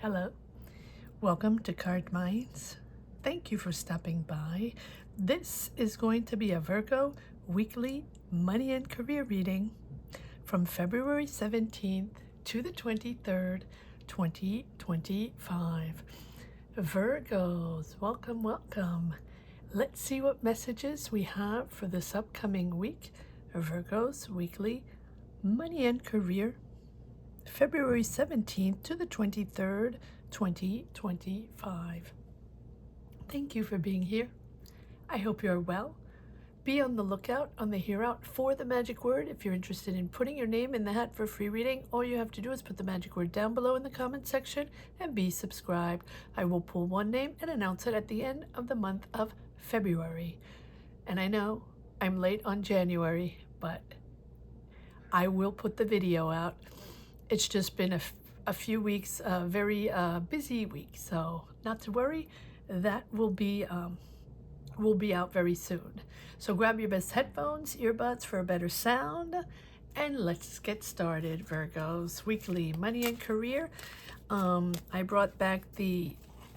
Hello, welcome to Cardminds. Thank you for stopping by. This is going to be a Virgo weekly money and career reading from February 17th to the 23rd, 2025. Virgos, welcome, welcome. Let's see what messages we have for this upcoming week. Virgos weekly money and career, February 17th to the 23rd, 2025. Thank you for being here. I hope you're well. Be on the lookout on the here out for the magic word. If you're interested in putting your name in the hat for free reading, all you have to do is put the magic word down below in the comment section and be subscribed. I will pull one name and announce it at the end of the month of February. And I know I'm late on January, but I will put the video out. It's just been a few weeks, a very busy week, so not to worry. That will be out very soon. So grab your best headphones, earbuds for a better sound, and let's get started. Virgos weekly money and career. I brought back the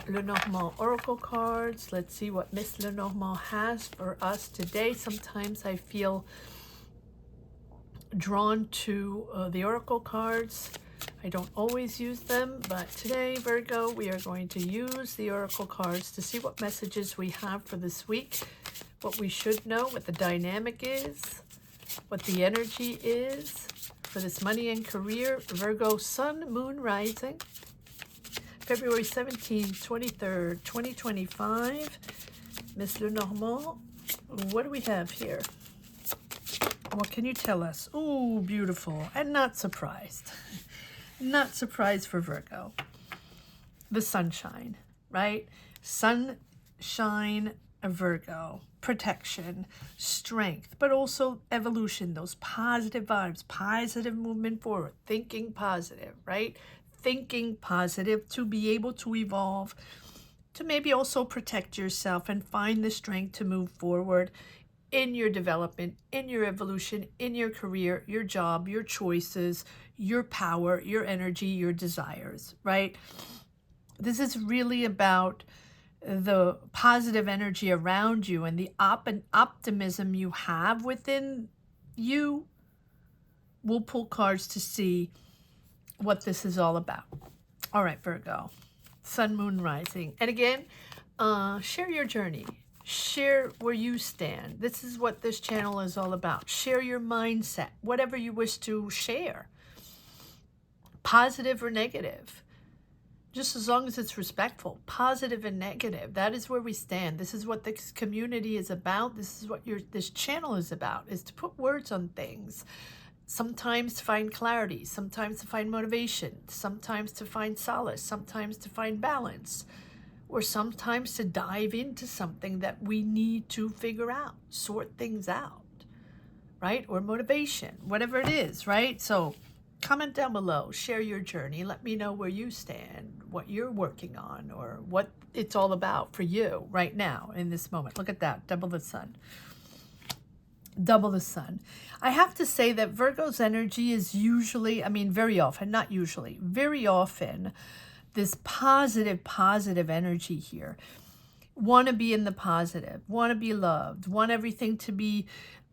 Lenormand Oracle cards. Let's see what Miss Lenormand has for us today. Sometimes I feel drawn to the Oracle cards. I don't always use them, but today, Virgo, we are going to use the Oracle cards to see what messages we have for this week, what we should know, what the dynamic is, what the energy is for this money and career. Virgo sun, moon, rising, February 17th, 23rd, 2025. Miss Lenormand, what do we have here? What can you tell us? Ooh, beautiful. And not surprised. Not surprised for Virgo. The sunshine, right? Sunshine, Virgo. Protection, strength, but also evolution, those positive vibes, positive movement forward, thinking positive, right? Thinking positive to be able to evolve, to maybe also protect yourself and find the strength to move forward in your development, in your evolution, in your career, your job, your choices, your power, your energy, your desires, right? This is really about the positive energy around you and the optimism you have within you. We'll pull cards to see what this is all about. All right, Virgo, sun, moon, rising. And again, share your journey. Share where you stand. This is what this channel is all about. Share your mindset, whatever you wish to share, positive or negative, just as long as it's respectful, positive and negative. That is where we stand. This is what this community is about. This is what this channel is about, is to put words on things. Sometimes to find clarity, sometimes to find motivation, sometimes to find solace, sometimes to find balance, or sometimes to dive into something that we need to figure out, sort things out, right? Or motivation, whatever it is, right? So comment down below, share your journey. Let me know where you stand, what you're working on, or what it's all about for you right now in this moment. Look at that, double the sun. Double the sun. I have to say that Virgo's energy is usually, very often, not usually, very often, this positive energy here. Want to be in the positive, want to be loved, want everything to be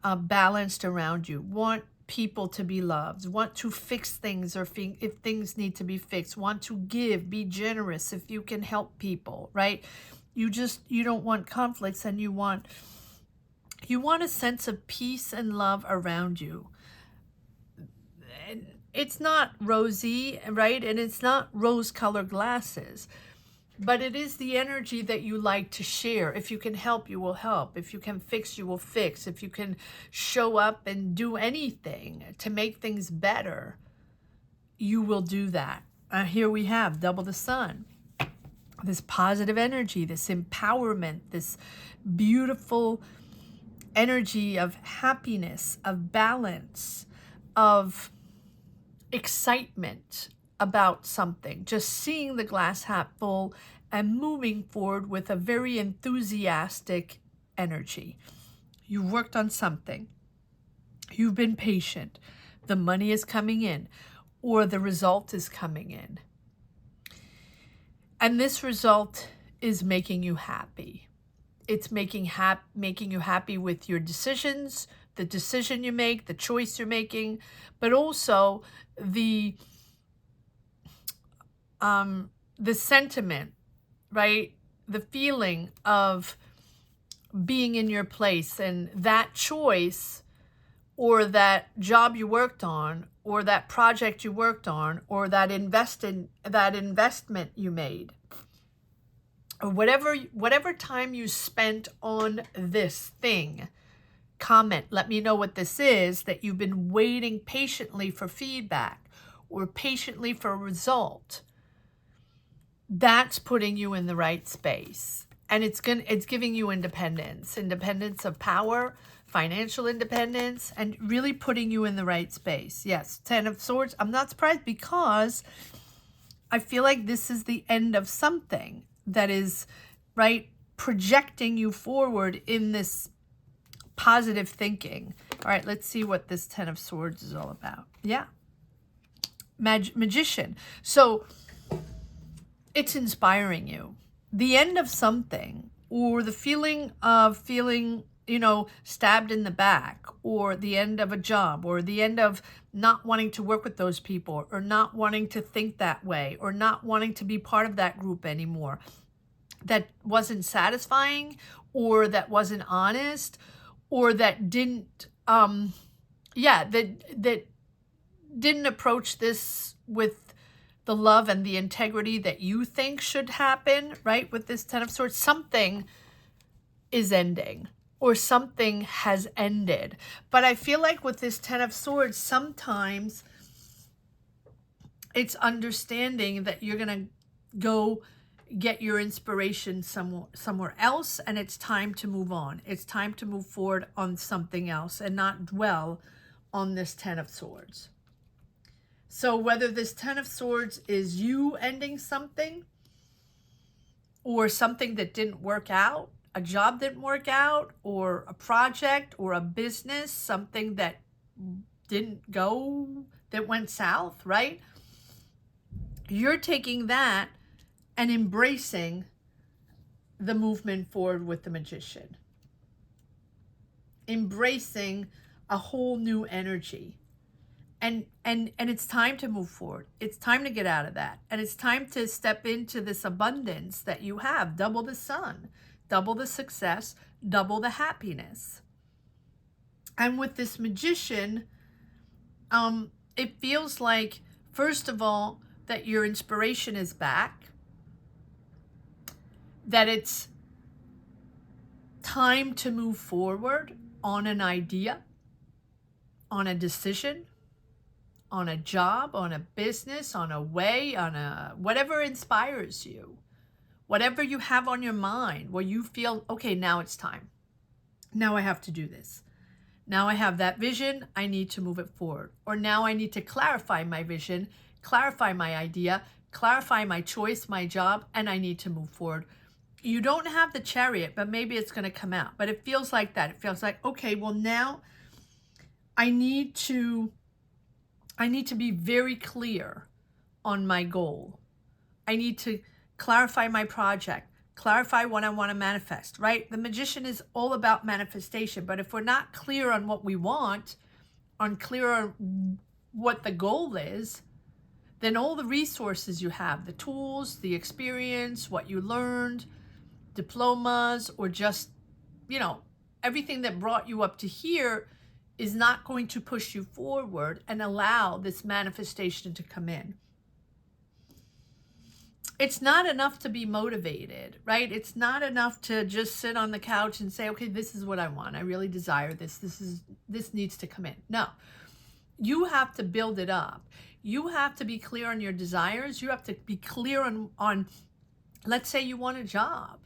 balanced around you, want people to be loved, want to fix things or if things need to be fixed, want to give, be generous if you can help people, right? You don't want conflicts, and you want a sense of peace and love around you. And it's not rosy, right? And it's not rose-colored glasses, but it is the energy that you like to share. If you can help, you will help. If you can fix, you will fix. If you can show up and do anything to make things better, you will do that. Here we have double the sun. This positive energy, this empowerment, this beautiful energy of happiness, of balance, of excitement about something, just seeing the glass half full and moving forward with a very enthusiastic energy. You worked on something. You've been patient. The money is coming in, or the result is coming in. And this result is making you happy. It's making you happy with your decisions, the decision you make, the choice you're making, but also the sentiment, right? The feeling of being in your place, and that choice or that job you worked on or that project you worked on or that investment you made, or whatever time you spent on this thing. Comment, let me know what this is that you've been waiting patiently for feedback or patiently for a result. That's putting you in the right space. And it's giving you independence of power, financial independence, and really putting you in the right space. Yes, 10 of Swords. I'm not surprised, because I feel like this is the end of something that is, right, projecting you forward in this positive thinking. All right, let's see what this 10 of Swords is all about. Yeah. Magician. So it's inspiring you. The end of something, or the feeling of feeling, stabbed in the back, or the end of a job, or the end of not wanting to work with those people, or not wanting to think that way, or not wanting to be part of that group anymore, that wasn't satisfying, or that wasn't honest, or that didn't, that didn't approach this with the love and the integrity that you think should happen, right? With this 10 of Swords, something is ending, or something has ended. But I feel like with this 10 of Swords, sometimes it's understanding that you're going to go get your inspiration somewhere else, and it's time to move on. It's time to move forward on something else and not dwell on this 10 of Swords. So whether this 10 of Swords is you ending something, or something that didn't work out, a job didn't work out, or a project or a business, something that didn't go, that went south, right? You're taking that and embracing the movement forward with the Magician. Embracing a whole new energy. And it's time to move forward. It's time to get out of that. And it's time to step into this abundance that you have. Double the sun, double the success, double the happiness. And with this Magician, it feels like, first of all, that your inspiration is back. That it's time to move forward on an idea, on a decision, on a job, on a business, on a way, on a whatever inspires you, whatever you have on your mind, where you feel, okay, now it's time. Now I have to do this. Now I have that vision, I need to move it forward. Or now I need to clarify my vision, clarify my idea, clarify my choice, my job, and I need to move forward. You don't have the Chariot, but maybe it's going to come out. But it feels like that. It feels like, okay, well, now I need to be very clear on my goal. I need to clarify my project, clarify what I want to manifest, right? The Magician is all about manifestation. But if we're not clear on what we want, unclear on what the goal is, then all the resources you have, the tools, the experience, what you learned, diplomas, or just, everything that brought you up to here is not going to push you forward and allow this manifestation to come in. It's not enough to be motivated, right? It's not enough to just sit on the couch and say, okay, this is what I want. I really desire this. This needs to come in. No, you have to build it up. You have to be clear on your desires. You have to be clear on let's say you want a job.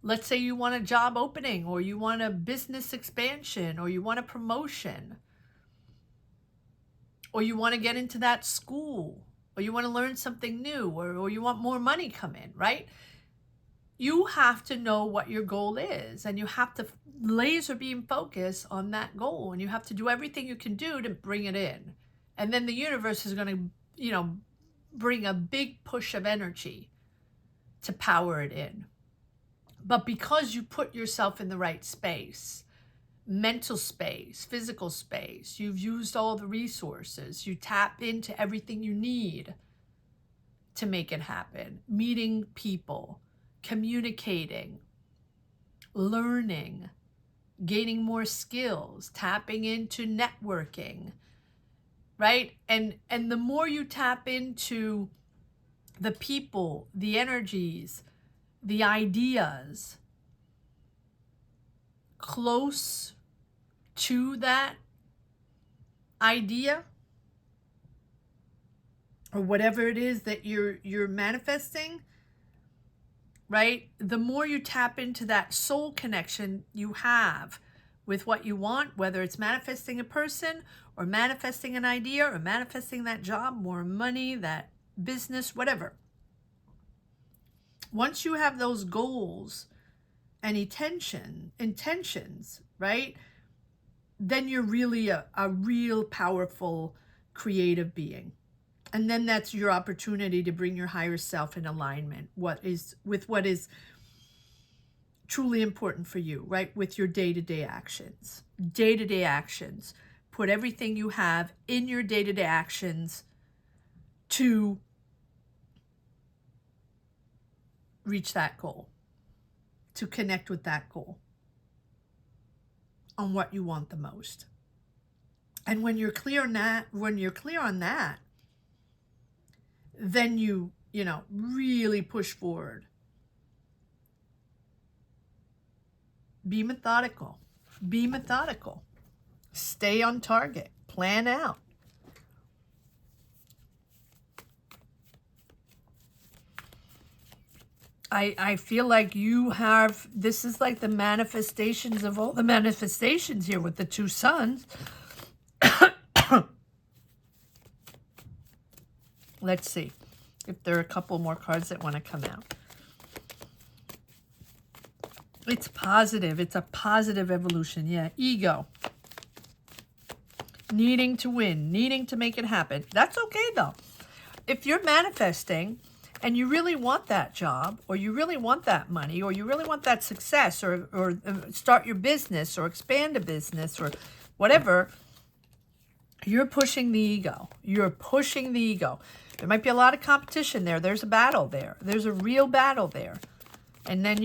Let's say you want a job opening, or you want a business expansion, or you want a promotion, or you want to get into that school, or you want to learn something new, or you want more money come in, right? You have to know what your goal is, and you have to laser beam focus on that goal, and you have to do everything you can do to bring it in. And then the universe is going to, bring a big push of energy to power it in. But because you put yourself in the right space, mental space, physical space, you've used all the resources, you tap into everything you need to make it happen, meeting people, communicating, learning, gaining more skills, tapping into networking, right? And the more you tap into the people, the energies, the ideas close to that idea or whatever it is that you're manifesting, right? The more you tap into that soul connection you have with what you want, whether it's manifesting a person or manifesting an idea or manifesting that job, more money, that business, whatever. Once you have those goals and intentions, right? Then you're really a real powerful creative being. And then that's your opportunity to bring your higher self in alignment with what is truly important for you, right? With your day-to-day actions. Day-to-day actions. Put everything you have in your day-to-day actions to reach that goal, to connect with that goal on what you want the most. And when you're clear on that, then you really push forward. Be methodical. Be methodical. Stay on target. Plan out. I feel like you have, this is like the manifestations of all the manifestations here with the two suns. Let's see if there are a couple more cards that want to come out. It's positive. It's a positive evolution. Yeah, ego. Needing to win, needing to make it happen. That's okay though. If you're manifesting and you really want that job, or you really want that money, or you really want that success, or start your business, or expand a business, or whatever, you're pushing the ego. You're pushing the ego. There might be a lot of competition there. There's a battle there. There's a real battle there. And then,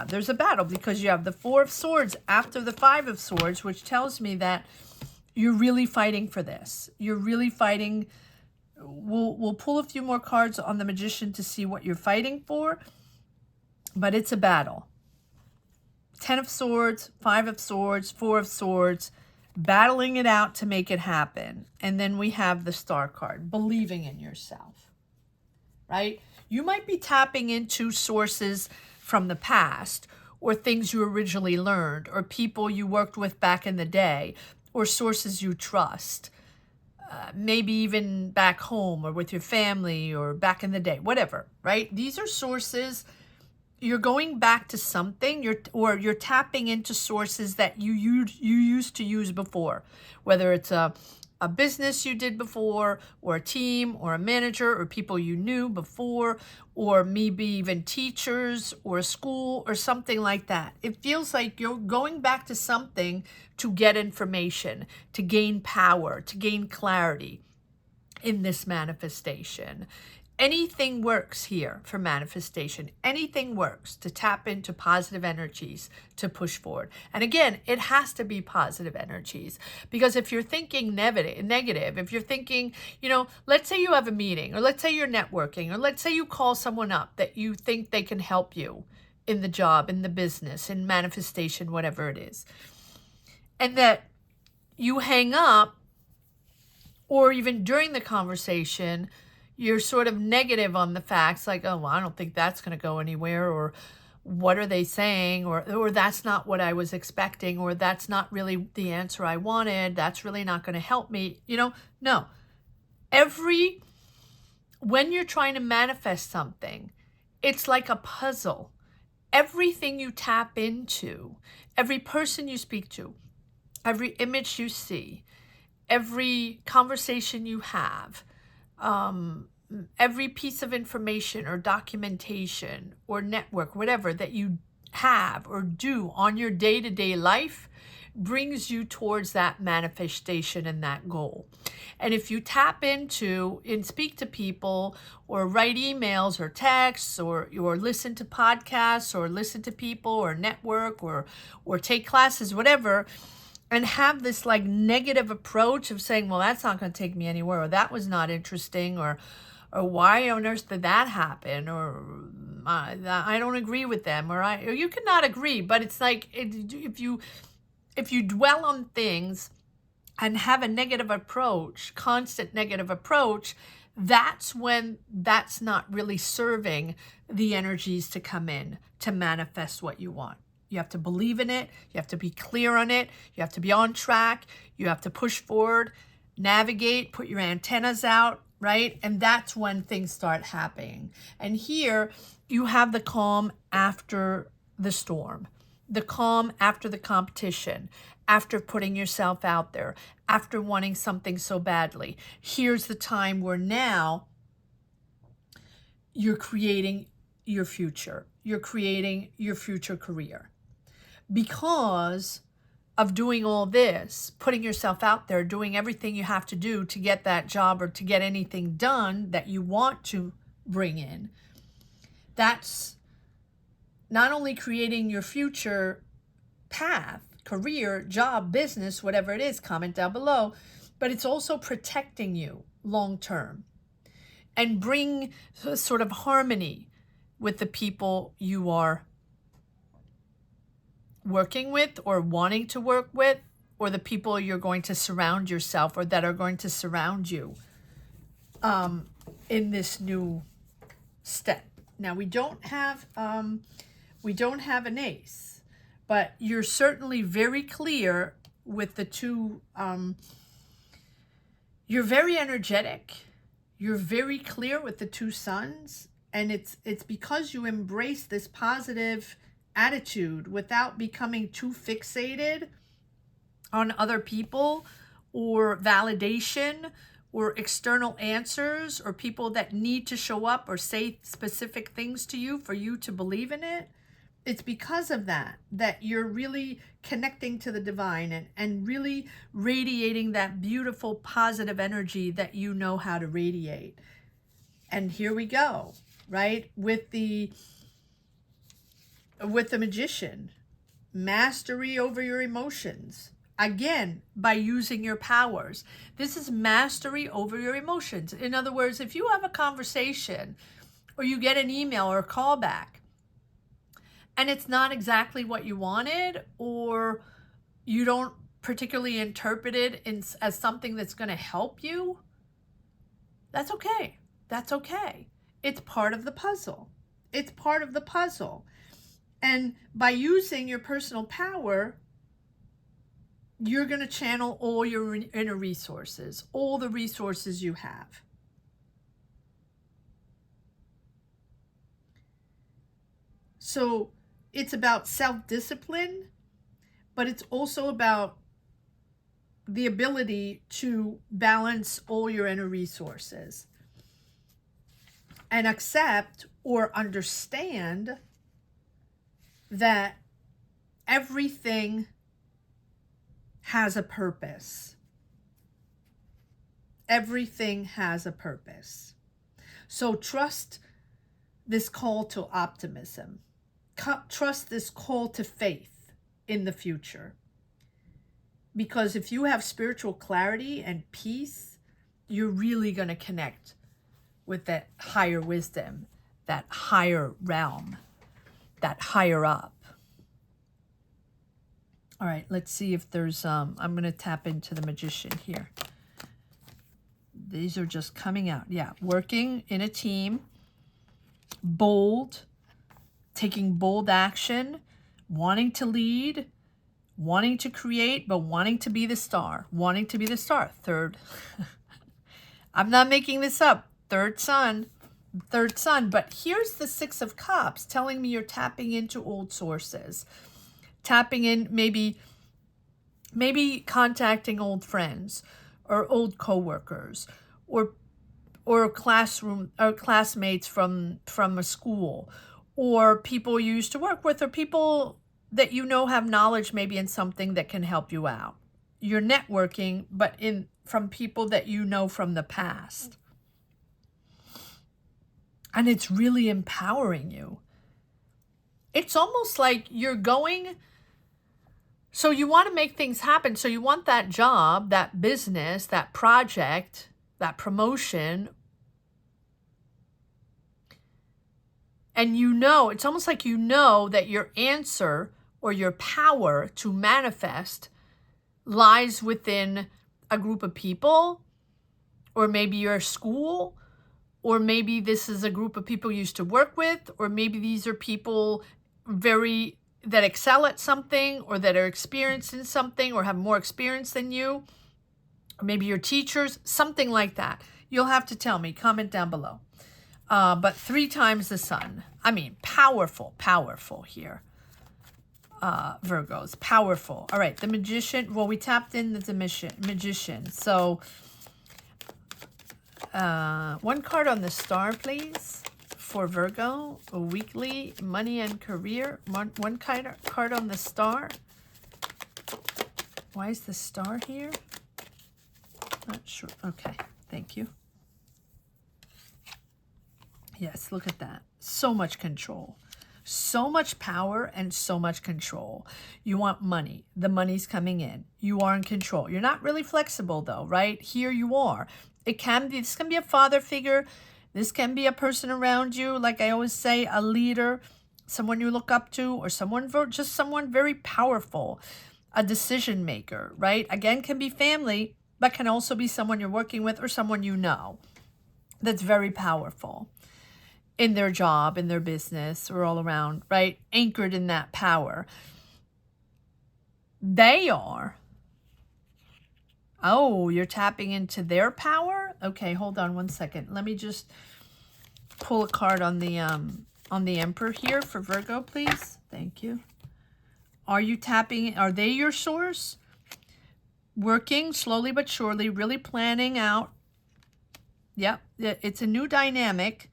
there's a battle because you have the Four of Swords after the Five of Swords, which tells me that you're really fighting for this. You're really fighting. We'll pull a few more cards on the Magician to see what you're fighting for. But it's a battle. 10 of Swords, 5 of Swords, 4 of Swords. Battling it out to make it happen. And then we have the Star card. Believing in yourself. Right? You might be tapping into sources from the past, or things you originally learned, or people you worked with back in the day, or sources you trust. Maybe even back home or with your family or back in the day, whatever, right? These are sources. You're going back to something, you're tapping into sources that you used to use before, whether it's a business you did before, or a team, or a manager, or people you knew before, or maybe even teachers, or a school, or something like that. It feels like you're going back to something to get information, to gain power, to gain clarity in this manifestation. Anything works here for manifestation. Anything works to tap into positive energies to push forward. And again, it has to be positive energies, because if you're thinking negative, if you're thinking, let's say you have a meeting, or let's say you're networking, or let's say you call someone up that you think they can help you in the job, in the business, in manifestation, whatever it is, and that you hang up, or even during the conversation, you're sort of negative on the facts, like, oh, well, I don't think that's going to go anywhere, or what are they saying, or that's not what I was expecting, or that's not really the answer I wanted, that's really not going to help me. No. When you're trying to manifest something, it's like a puzzle. Everything you tap into, every person you speak to, every image you see, every conversation you have, every piece of information or documentation or network, whatever that you have or do on your day-to-day life brings you towards that manifestation and that goal. And if you tap into and speak to people or write emails or texts or listen to podcasts or listen to people or network or take classes, whatever, and have this like negative approach of saying, well, that's not going to take me anywhere, or that was not interesting, or why on earth did that happen, or I don't agree with them, or you cannot agree, but it's like if you dwell on things and have a negative approach, constant negative approach, that's when that's not really serving the energies to come in to manifest what you want. You have to believe in it. You have to be clear on it. You have to be on track. You have to push forward, navigate, put your antennas out, right? And that's when things start happening. And here you have the calm after the storm, the calm after the competition, after putting yourself out there, after wanting something so badly. Here's the time where now you're creating your future. You're creating your future career. Because of doing all this, putting yourself out there, doing everything you have to do to get that job or to get anything done that you want to bring in, that's not only creating your future path, career, job, business, whatever it is, comment down below, but it's also protecting you long term and bring sort of harmony with the people you are working with or wanting to work with, or the people you're going to surround yourself or that are going to surround you in this new step. Now we don't have an ace, but you're certainly very clear with the two. You're very energetic. You're very clear with the two suns, and it's because you embrace this positive attitude without becoming too fixated on other people or validation or external answers or people that need to show up or say specific things to you for you to believe in it. It's because of that you're really connecting to the divine and really radiating that beautiful positive energy that you know how to radiate. And here we go, right? With the magician, mastery over your emotions. Again, by using your powers. This is mastery over your emotions. In other words, if you have a conversation or you get an email or a call back and it's not exactly what you wanted, or you don't particularly interpret it as something that's going to help you, that's okay. That's okay. It's part of the puzzle. It's part of the puzzle. And by using your personal power, you're going to channel all your inner resources, all the resources you have. So it's about self-discipline, but it's also about the ability to balance all your inner resources and accept or understand that everything has a purpose. Everything has a purpose. So trust this call to optimism. Trust this call to faith in the future. Because if you have spiritual clarity and peace, you're really going to connect with that higher wisdom, that higher realm, that higher up. All right, let's see if there's, I'm going to tap into the magician here. These are just coming out. Yeah, working in a team, bold, taking bold action, wanting to lead, wanting to create, but wanting to be the star, wanting to be the star. Third, I'm not making this up. Third sun. But here's the Six of Cups telling me you're tapping into old sources, tapping in, maybe contacting old friends or old coworkers or or classroom or classmates from a school, or people you used to work with, or people that you know have knowledge maybe in something that can help you out. You're networking, but from people that you know from the past. And it's really empowering you. It's almost like you're going, so you want to make things happen. So you want that job, that business, that project, that promotion. And you know, it's almost like you know that your answer or your power to manifest lies within a group of people, or maybe your school, or maybe this is a group of people you used to work with, or maybe these are people that excel at something, or that are experienced in something, or have more experience than you, or maybe your teachers, something like that. You'll have to tell me, comment down below. But 3 times the sun. I mean, powerful, powerful here. Virgos, powerful. All right, the magician. Well, we tapped in the magician. So 1 card on the star, please, for Virgo. Weekly, money and career. One card on the star. Why is the star here? Not sure. Okay, thank you. Yes, look at that. So much control. So much power and so much control. You want money. The money's coming in. You are in control. You're not really flexible though, right? Here you are. This can be a father figure. This can be a person around you. Like I always say, a leader, someone you look up to, or just someone very powerful, a decision maker, right? Again, can be family, but can also be someone you're working with or someone you know that's very powerful in their job, in their business, or all around, right? Anchored in that power. They are. Oh, you're tapping into their power? Okay, hold on 1 second. Let me just pull a card on the Emperor here for Virgo, please. Thank you. Are you tapping? Are they your source? Working slowly but surely, really planning out. Yep, it's a new dynamic.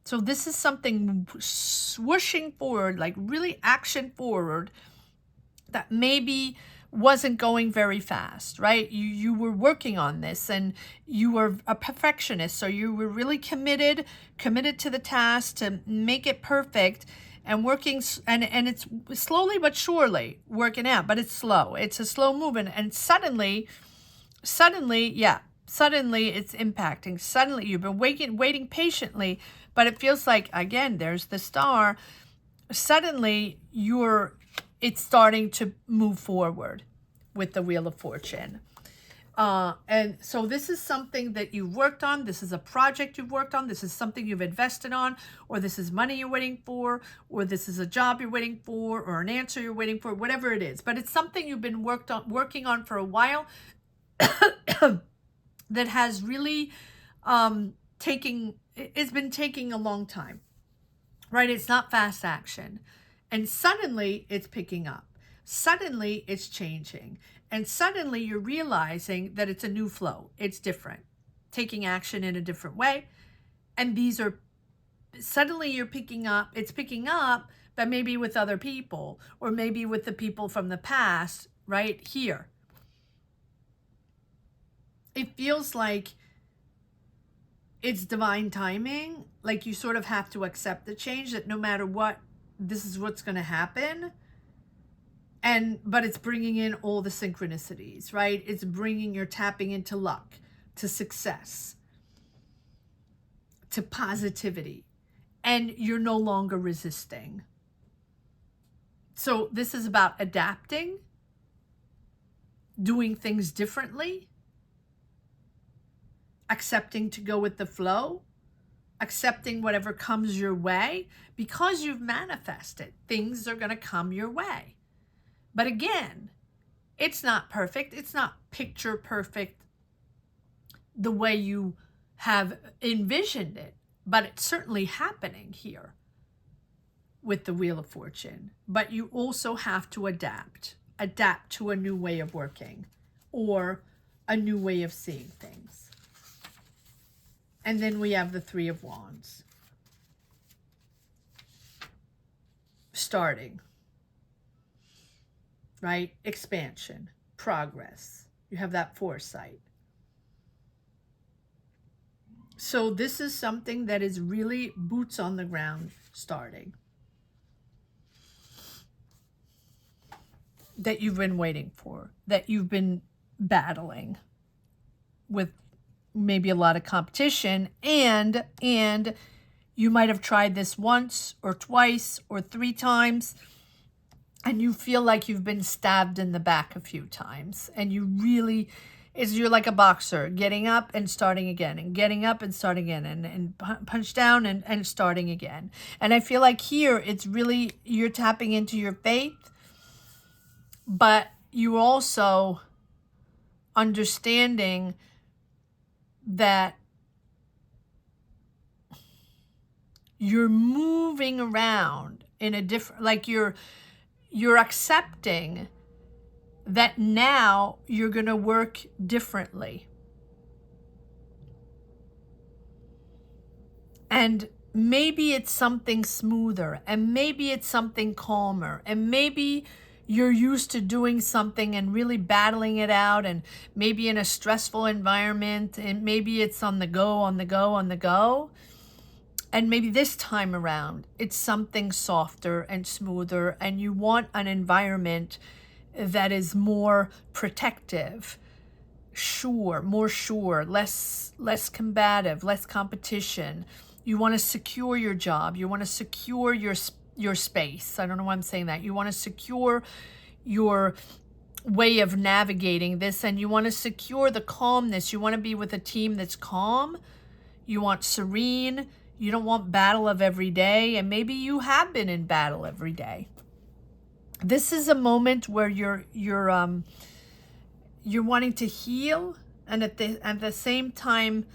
So this is something swooshing forward, like really action forward, that maybe wasn't going very fast, right? You were working on this, and you were a perfectionist. So you were really committed to the task to make it perfect, and working, and it's slowly but surely working out, but it's slow. It's a slow movement. And suddenly, yeah, suddenly it's impacting. Suddenly you've been waiting patiently, but it feels like, again, there's the star. Suddenly it's starting to move forward with the Wheel of Fortune. And so this is something that you've worked on. This is a project you've worked on. This is something you've invested on, or this is money you're waiting for, or this is a job you're waiting for, or an answer you're waiting for, whatever it is. But it's something you've been working on for a while that has really it's been taking a long time, right? It's not fast action. And suddenly it's picking up. Suddenly it's changing. And suddenly you're realizing that it's a new flow. It's different. Taking action in a different way. And suddenly you're it's picking up, but maybe with other people, or maybe with the people from the past, right here. It feels like it's divine timing. Like you sort of have to accept the change, that no matter what, this is what's going to happen. But it's bringing in all the synchronicities, right? You're tapping into luck, to success, to positivity, and you're no longer resisting. So this is about adapting, doing things differently, accepting to go with the flow, accepting whatever comes your way, because you've manifested. Things are going to come your way. But again, it's not perfect. It's not picture perfect the way you have envisioned it, but it's certainly happening here with the Wheel of Fortune. But you also have to adapt to a new way of working, or a new way of seeing things. And then we have the Three of Wands. Starting. Right? Expansion. Progress. You have that foresight. So this is something that is really boots on the ground starting. That you've been waiting for. That you've been battling with maybe a lot of competition, and you might have tried this once or twice or 3 times, and you feel like you've been stabbed in the back a few times, and you really, you're like a boxer, getting up and starting again, and getting up and starting again, and punch down and starting again. And I feel like here it's really, you're tapping into your faith, but you also understanding that you're moving around in a different, like you're accepting that now you're going to work differently. And maybe it's something smoother, and maybe it's something calmer, and maybe you're used to doing something and really battling it out, and maybe in a stressful environment, and maybe it's on the go, on the go, on the go. And maybe this time around, it's something softer and smoother, and you want an environment that is more protective, more sure, less combative, less competition. You want to secure your job. You want to secure your space. I don't know why I'm saying that. You want to secure your way of navigating this, and you want to secure the calmness. You want to be with a team that's calm. You want serene. You don't want battle of every day, and maybe you have been in battle every day. This is a moment where you're wanting to heal, and at the same time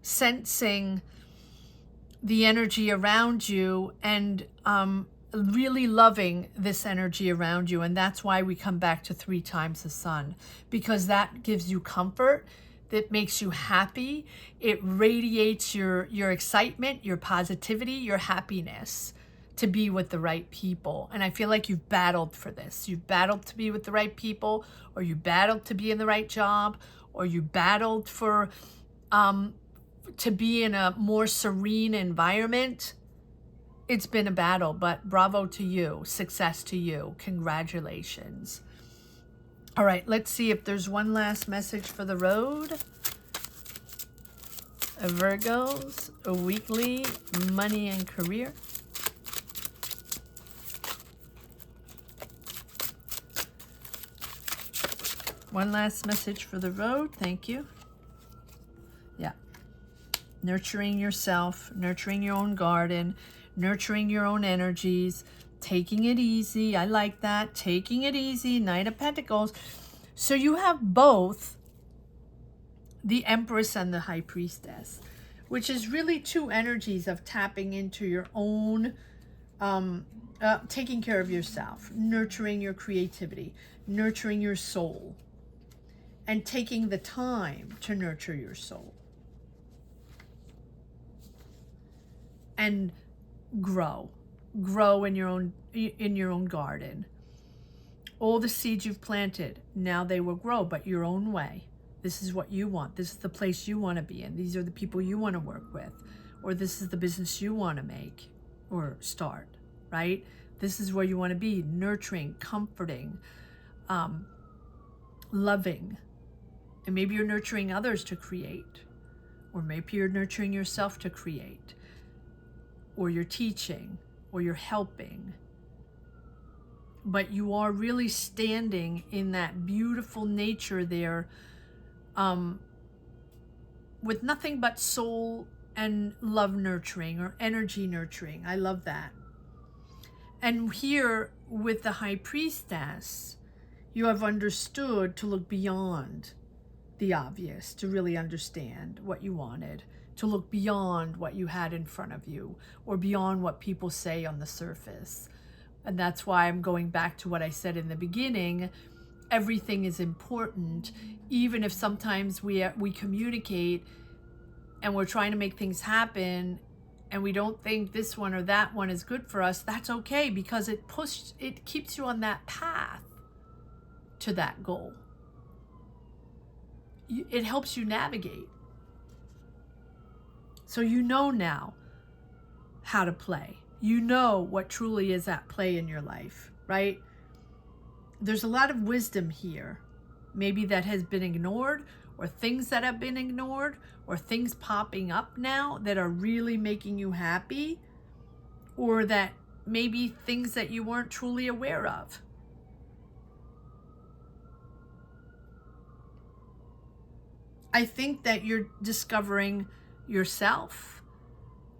sensing the energy around you, and really loving this energy around you. And that's why we come back to 3 times the sun, because that gives you comfort, that makes you happy. It radiates your excitement, your positivity, your happiness to be with the right people. And I feel like you've battled for this. You've battled to be with the right people, or you battled to be in the right job, or you battled for to be in a more serene environment. It's been a battle, but bravo to you. Success to you. Congratulations. All right, let's see if there's one last message for the road. Virgos, a weekly money and career. One last message for the road. Thank you. Yeah. Nurturing yourself, nurturing your own garden, nurturing your own energies, taking it easy. I like that. Taking it easy. Knight of Pentacles. So you have both the Empress and the High Priestess, which is really 2 energies of tapping into your own, taking care of yourself, nurturing your creativity, nurturing your soul, and taking the time to nurture your soul. And grow in your own garden. All the seeds you've planted, now they will grow, but your own way. This is what you want. This is the place you want to be in. These are the people you want to work with, or this is the business you want to make or start, right? This is where you want to be, nurturing, comforting, loving. And maybe you're nurturing others to create, or maybe you're nurturing yourself to create, or you're teaching, or you're helping. But you are really standing in that beautiful nature there, with nothing but soul and love nurturing, or energy nurturing. I love that. And here with the High Priestess, you have understood to look beyond the obvious, to really understand what you wanted, to look beyond what you had in front of you, or beyond what people say on the surface. And that's why I'm going back to what I said in the beginning. Everything is important, even if sometimes we communicate and we're trying to make things happen, and we don't think this one or that one is good for us, that's okay, because it keeps you on that path to that goal. It helps you navigate. So you know now how to play. You know what truly is at play in your life, right? There's a lot of wisdom here, maybe that has been ignored, or things that have been ignored, or things popping up now that are really making you happy, or that maybe things that you weren't truly aware of. I think that you're discovering yourself,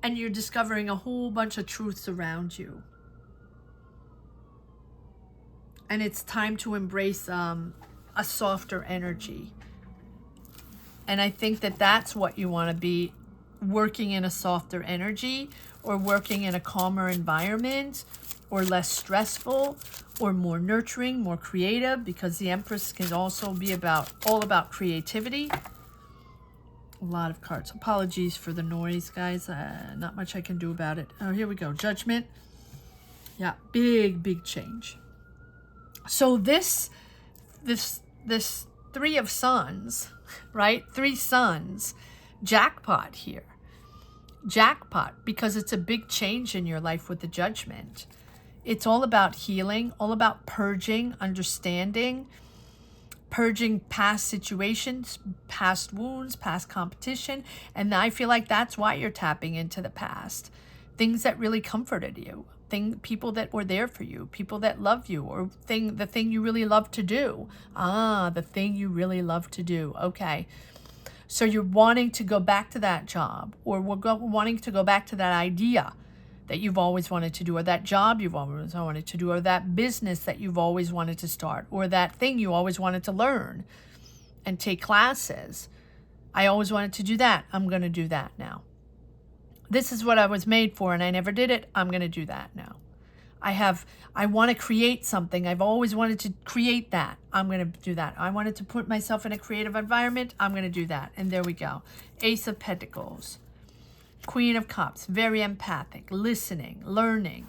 and you're discovering a whole bunch of truths around you. And it's time to embrace a softer energy. And I think that that's what you want to be, working in a softer energy, or working in a calmer environment, or less stressful, or more nurturing, more creative, because the Empress can also be all about creativity. A lot of cards. Apologies for the noise, guys. Not much I can do about it. Oh, here we go. Judgment. Yeah, big change. So this Three of Sons, right? 3 sons, jackpot here. Jackpot, because it's a big change in your life with the Judgment. It's all about healing, all about purging, understanding, purging past situations, past wounds, past competition. And I feel like that's why you're tapping into the past. Things that really comforted you. People that were there for you, people that love you, or the thing you really love to do. The thing you really love to do. Okay. So you're wanting to go back to that job, or wanting to go back to that idea that you've always wanted to do, or that job you've always wanted to do, or that business that you've always wanted to start, or that thing you always wanted to learn and take classes. I always wanted to do that. I'm going to do that now. This is what I was made for, and I never did it. I'm going to do that now. I want to create something. I've always wanted to create that. I'm going to do that. I wanted to put myself in a creative environment. I'm going to do that. And there we go. Ace of Pentacles. Queen of Cups. Very empathic. Listening. Learning.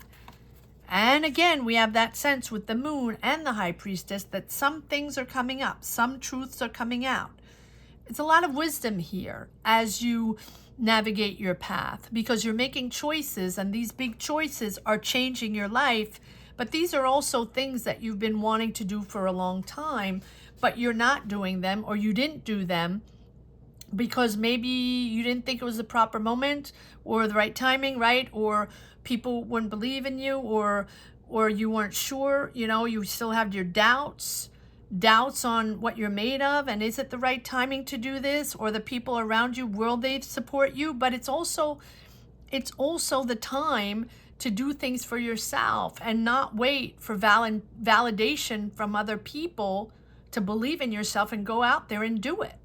And again, we have that sense with the Moon and the High Priestess that some things are coming up. Some truths are coming out. It's a lot of wisdom here as you navigate your path, because you're making choices, and these big choices are changing your life. But these are also things that you've been wanting to do for a long time, but you're not doing them, or you didn't do them because maybe you didn't think it was the proper moment or the right timing, right? Or people wouldn't believe in you, or you weren't sure, you still have your doubts on what you're made of, and is it the right timing to do this, or the people around you, will they support you? But it's also the time to do things for yourself and not wait for validation from other people to believe in yourself, and go out there and do it.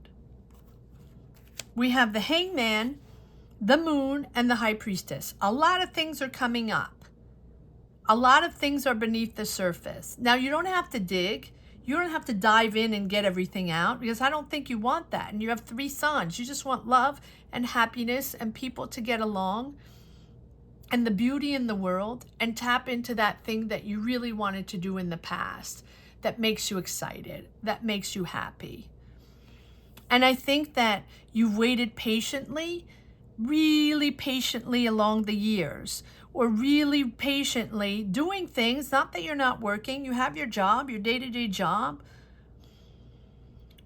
We have the Hangman, the Moon, and the High Priestess. A lot of things are coming up. A lot of things are beneath the surface. Now, you don't have to dig. You don't have to dive in and get everything out, because I don't think you want that. And you have 3 sons. You just want love and happiness and people to get along and the beauty in the world, and tap into that thing that you really wanted to do in the past that makes you excited, that makes you happy. And I think that you've waited patiently, really patiently along the years, or really patiently doing things. Not that you're not working. You have your job, your day-to-day job.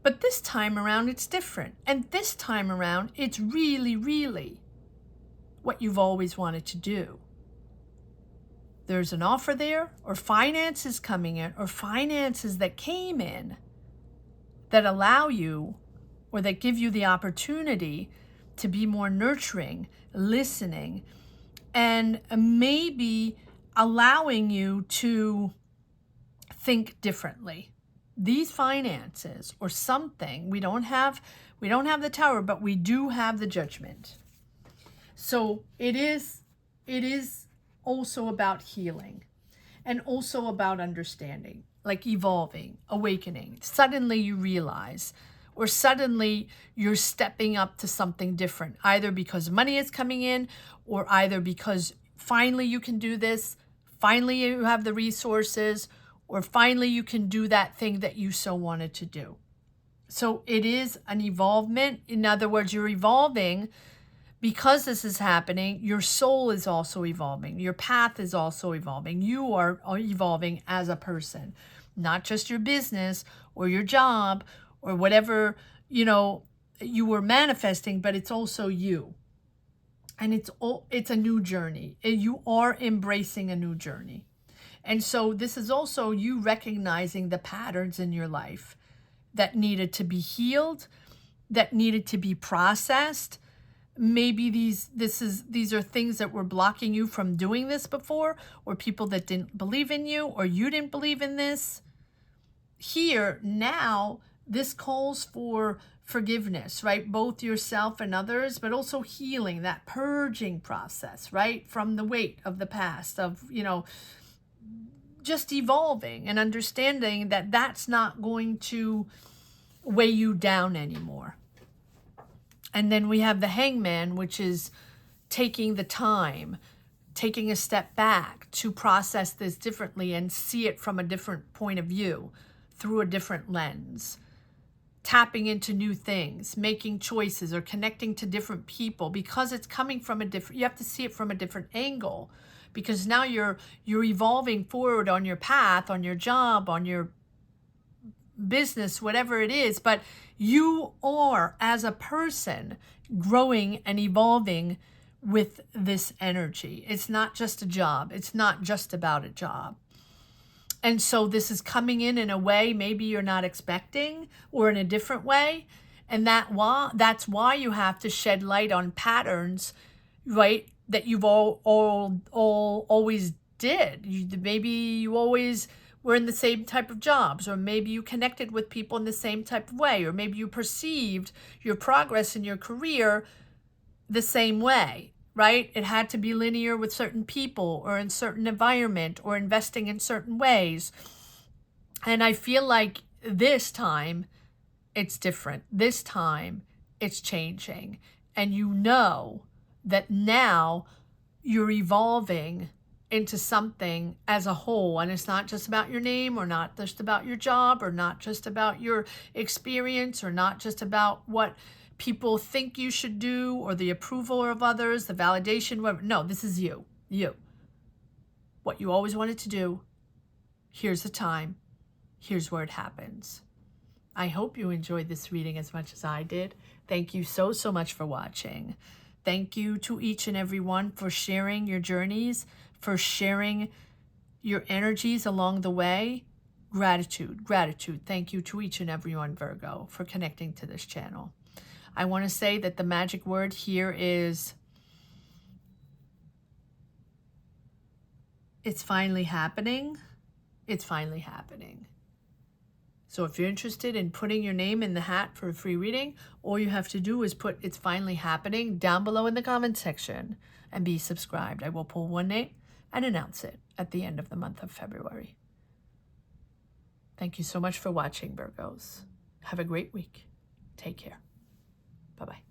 But this time around, it's different. And this time around, it's really, really what you've always wanted to do. There's an offer there, or finances coming in, or finances that came in that allow you, or that give you the opportunity to be more nurturing, listening, and maybe allowing you to think differently. These finances, or something, we don't have the Tower, but we do have the Judgment. So it is also about healing, and also about understanding, like evolving, awakening. Suddenly you realize, or suddenly you're stepping up to something different, either because money is coming in, or either because finally you can do this, finally you have the resources, or finally you can do that thing that you so wanted to do. So it is an evolvement. In other words, you're evolving because this is happening. Your soul is also evolving. Your path is also evolving. You are evolving as a person, not just your business or your job or whatever, you were manifesting, but it's also you. And it's a new journey. You are embracing a new journey. And so this is also you recognizing the patterns in your life that needed to be healed, that needed to be processed. Maybe these are things that were blocking you from doing this before, or people that didn't believe in you, or you didn't believe in this. Here, now, this calls for forgiveness, right? Both yourself and others, but also healing, that purging process, right? From the weight of the past, of, just evolving and understanding that that's not going to weigh you down anymore. And then we have the Hangman, which is taking the time, taking a step back to process this differently and see it from a different point of view, through a different lens, tapping into new things, making choices, or connecting to different people, because it's coming from you have to see it from a different angle, because now you're evolving forward on your path, on your job, on your business, whatever it is, but you are, as a person, growing and evolving with this energy. It's not just a job. It's not just about a job. And so this is coming in a way maybe you're not expecting, or in a different way. And that's why you have to shed light on patterns, right, that you've always did. Maybe you always were in the same type of jobs, or maybe you connected with people in the same type of way, or maybe you perceived your progress in your career the same way, right? It had to be linear with certain people, or in certain environment, or investing in certain ways. And I feel like this time it's different. This time it's changing. And you know that now you're evolving into something as a whole. And it's not just about your name, or not just about your job, or not just about your experience, or not just about what people think you should do, or the approval of others, the validation, whatever. No, this is you. What you always wanted to do. Here's the time. Here's where it happens. I hope you enjoyed this reading as much as I did. Thank you so much for watching. Thank you to each and every one for sharing your journeys, for sharing your energies along the way. Gratitude. Thank you to each and every one, Virgo, for connecting to this channel. I want to say that the magic word here is, it's finally happening. It's finally happening. So if you're interested in putting your name in the hat for a free reading, all you have to do is put "it's finally happening" down below in the comment section and be subscribed. I will pull one name and announce it at the end of the month of February. Thank you so much for watching, Virgos. Have a great week. Take care. Bye-bye.